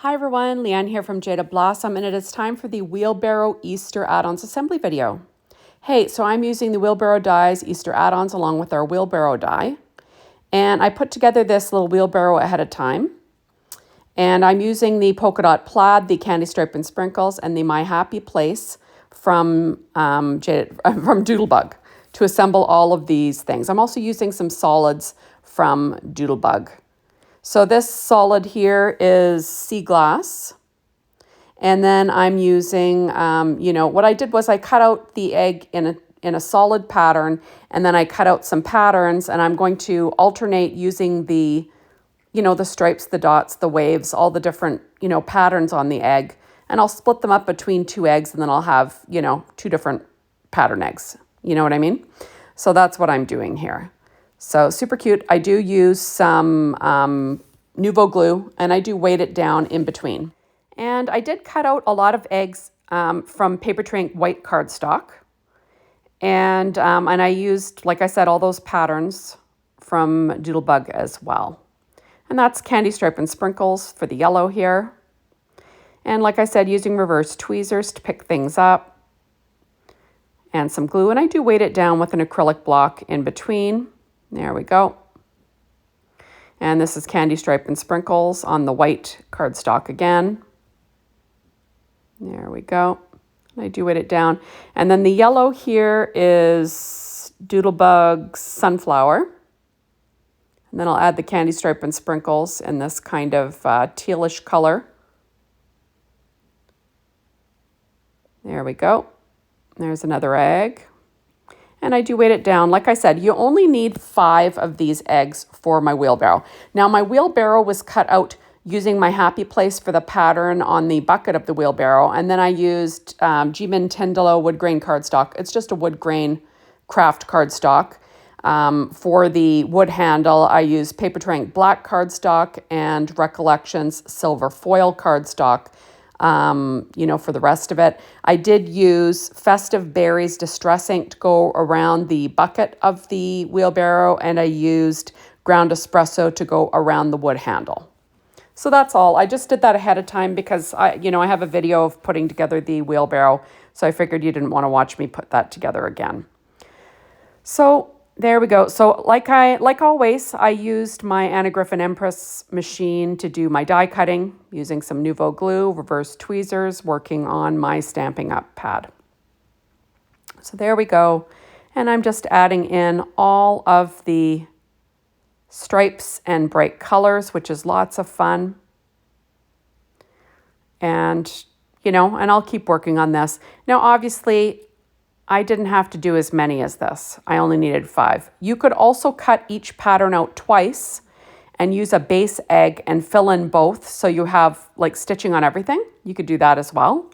Hi everyone, Leanne here from Jaded Blossom, and it is time for the Wheelbarrow Easter add-ons assembly video. Hey, so I'm using the Wheelbarrow dies Easter add-ons along with our Wheelbarrow die, and I put together this little wheelbarrow ahead of time, and I'm using the polka dot plaid, the candy stripe and sprinkles, and the My Happy Place from Doodlebug to assemble all of these things. I'm also using some solids from Doodlebug. So this solid here is sea glass. And then I'm using, what I did was I cut out the egg in a solid pattern, and then I cut out some patterns, and I'm going to alternate using the stripes, the dots, the waves, all the different, patterns on the egg. And I'll split them up between two eggs, and then I'll have, two different pattern eggs. You know what I mean? So that's what I'm doing here. So super cute. I do use some Nuvo glue, and I do weight it down in between. And I did cut out a lot of eggs from paper tray ink white cardstock. And I used, like I said, all those patterns from Doodlebug as well. And that's candy stripe and sprinkles for the yellow here. And like I said, using reverse tweezers to pick things up. And some glue. And I do weight it down with an acrylic block in between. There we go. And this is candy stripe and sprinkles on the white cardstock again. There we go. I do weight it down. And then the yellow here is Doodlebug's sunflower. And then I'll add the candy stripe and sprinkles in this kind of tealish color. There we go. There's another egg. And I do weight it down. Like I said, you only need 5 of these eggs for my wheelbarrow. Now my wheelbarrow was cut out using my Happy Place for the pattern on the bucket of the wheelbarrow. And then I used Gmund Tindalo Woodgrain cardstock. It's just a wood grain kraft cardstock. For the wood handle, I used paper tray ink black cardstock and Recollections silver foil cardstock. For the rest of it. I did use Festive Berries Distress Ink to go around the bucket of the wheelbarrow, and I used ground espresso to go around the wood handle. So that's all. I just did that ahead of time because I have a video of putting together the wheelbarrow, so I figured you didn't want to watch me put that together again. So there we go. So like always, I used my Anna Griffin Empress machine to do my die cutting using some Nuvo glue, reverse tweezers, working on my Stampin' Up pad. So there we go. And I'm just adding in all of the stripes and bright colors, which is lots of fun. And, and I'll keep working on this. Now, obviously, I didn't have to do as many as this. I only needed 5. You could also cut each pattern out twice and use a base egg and fill in both so you have like stitching on everything. You could do that as well.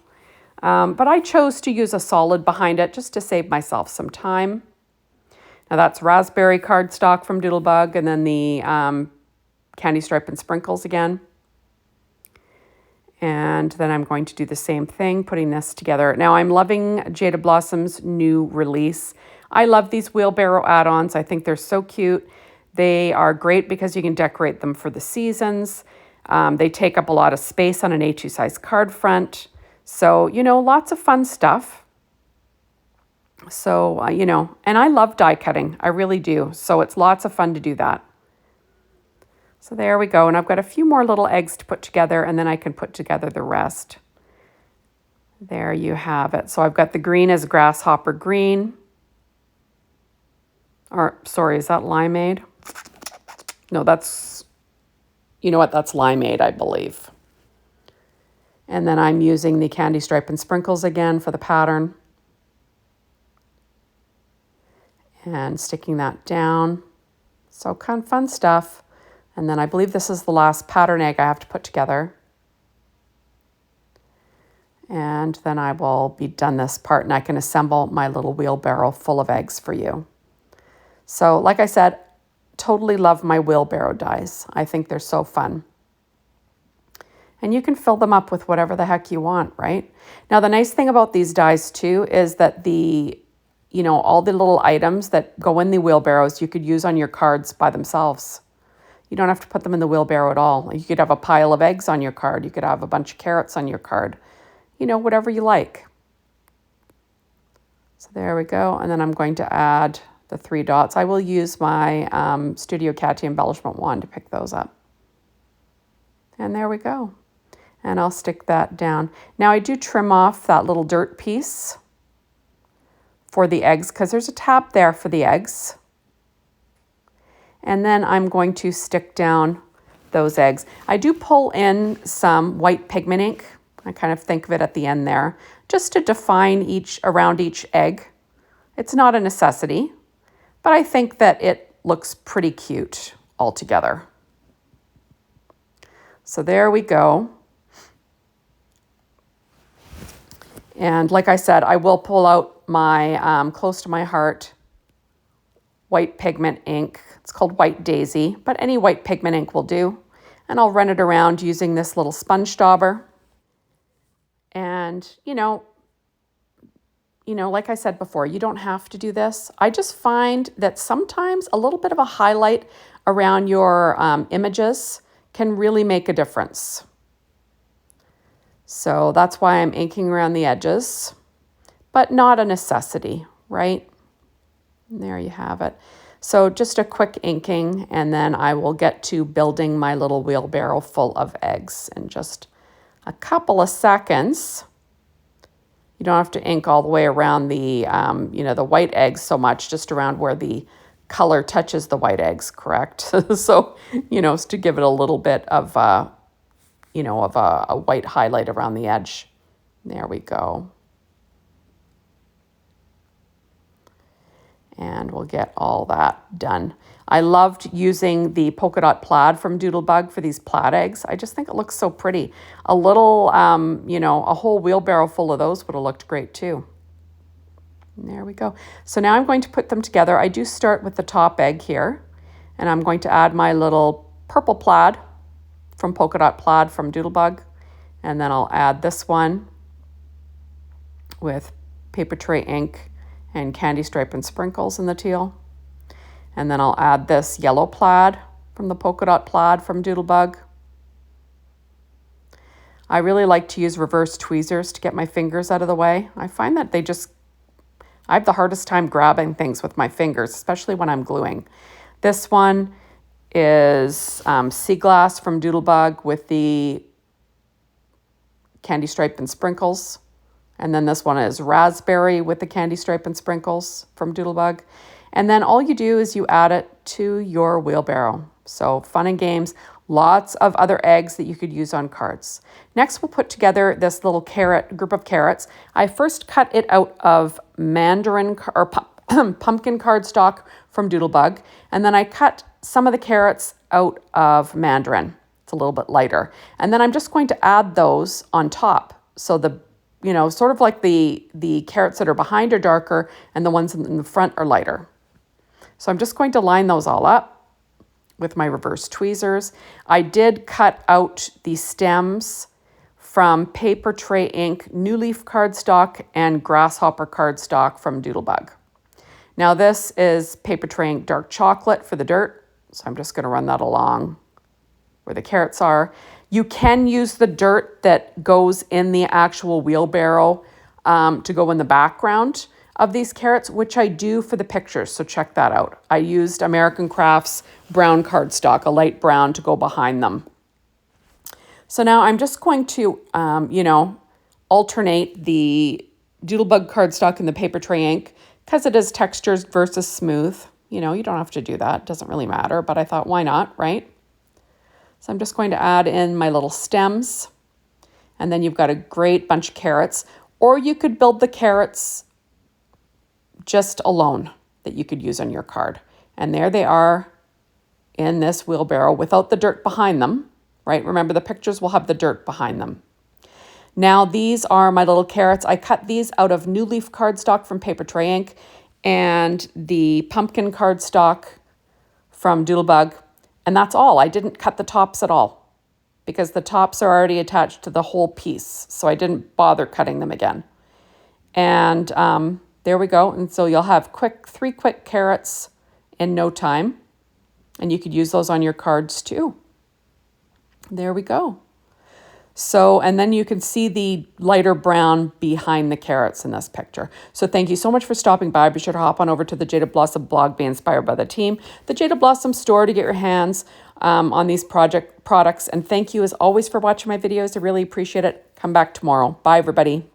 But I chose to use a solid behind it just to save myself some time. Now that's raspberry cardstock from Doodlebug, and then the candy stripe and sprinkles again. And then I'm going to do the same thing, putting this together. Now I'm loving Jaded Blossom's new release. I love these wheelbarrow add-ons. I think they're so cute. They are great because you can decorate them for the seasons. They take up a lot of space on an A2 size card front. So, lots of fun stuff. So, and I love die cutting. I really do. So it's lots of fun to do that. So there we go, and I've got a few more little eggs to put together, and then I can put together the rest. There you have it. So I've got the green as grasshopper green. Or, sorry, is that limeade? No, that's, that's limeade, I believe. And then I'm using the candy stripe and sprinkles again for the pattern. And sticking that down. So kind of fun stuff. And then I believe this is the last pattern egg I have to put together. And then I will be done this part, and I can assemble my little wheelbarrow full of eggs for you. So like I said, totally love my wheelbarrow dies. I think they're so fun. And you can fill them up with whatever the heck you want, right? Now the nice thing about these dies too is that all the little items that go in the wheelbarrows you could use on your cards by themselves. You don't have to put them in the wheelbarrow at all. You could have a pile of eggs on your card. You could have a bunch of carrots on your card. You know, whatever you like. So there we go. And then I'm going to add the 3 dots. I will use my Studio Catty embellishment wand to pick those up. And there we go. And I'll stick that down. Now I do trim off that little dirt piece for the eggs because there's a tab there for the eggs. And then I'm going to stick down those eggs. I do pull in some white pigment ink. I kind of think of it at the end there, just to define around each egg. It's not a necessity, but I think that it looks pretty cute all together. So there we go. And like I said, I will pull out my close to my heart white pigment ink. It's called White Daisy, but any white pigment ink will do. And I'll run it around using this little sponge dauber. And, you know, like I said before, you don't have to do this. I just find that sometimes a little bit of a highlight around your images can really make a difference. So that's why I'm inking around the edges, but not a necessity, right? And there you have it. So just a quick inking, and then I will get to building my little wheelbarrow full of eggs in just a couple of seconds. You don't have to ink all the way around the, the white eggs so much, just around where the color touches the white eggs, correct? So, to give it a little bit of, a white highlight around the edge. There we go. And we'll get all that done. I loved using the polka dot plaid from Doodlebug for these plaid eggs. I just think it looks so pretty. A little, a whole wheelbarrow full of those would have looked great too. And there we go. So now I'm going to put them together. I do start with the top egg here, and I'm going to add my little purple plaid from polka dot plaid from Doodlebug. And then I'll add this one with paper tray ink and candy stripe and sprinkles in the teal. And then I'll add this yellow plaid from the polka dot plaid from Doodlebug. I really like to use reverse tweezers to get my fingers out of the way. I find that I have the hardest time grabbing things with my fingers, especially when I'm gluing. This one is sea glass from Doodlebug with the candy stripe and sprinkles. And then this one is raspberry with the candy stripe and sprinkles from Doodlebug. And then all you do is you add it to your wheelbarrow. So fun and games, lots of other eggs that you could use on cards. Next, we'll put together this little group of carrots. I first cut it out of pumpkin cardstock from Doodlebug. And then I cut some of the carrots out of mandarin. It's a little bit lighter. And then I'm just going to add those on top. So sort of like the carrots that are behind are darker and the ones in the front are lighter. So I'm just going to line those all up with my reverse tweezers. I did cut out the stems from paper tray ink, new leaf cardstock, and grasshopper cardstock from Doodlebug. Now this is paper tray ink dark chocolate for the dirt. So I'm just going to run that along where the carrots are. You can use the dirt that goes in the actual wheelbarrow to go in the background of these carrots, which I do for the pictures, so check that out. I used American Crafts brown cardstock, a light brown, to go behind them. So now I'm just going to, alternate the Doodlebug cardstock and the paper tray ink because it is textures versus smooth. You don't have to do that. It doesn't really matter, but I thought, why not, right? So I'm just going to add in my little stems, and then you've got a great bunch of carrots, or you could build the carrots just alone that you could use on your card. And there they are in this wheelbarrow without the dirt behind them, right? Remember, the pictures will have the dirt behind them. Now these are my little carrots. I cut these out of new leaf cardstock from paper tray ink and the pumpkin cardstock from Doodlebug. And that's all. I didn't cut the tops at all because the tops are already attached to the whole piece. So I didn't bother cutting them again. And there we go. And so you'll have 3 quick carrots in no time. And you could use those on your cards too. There we go. So, and then you can see the lighter brown behind the carrots in this picture. So thank you so much for stopping by. Be sure to hop on over to the Jaded Blossom blog, Be Inspired by the Team, the Jaded Blossom store to get your hands on these products. And thank you as always for watching my videos. I really appreciate it. Come back tomorrow. Bye, everybody.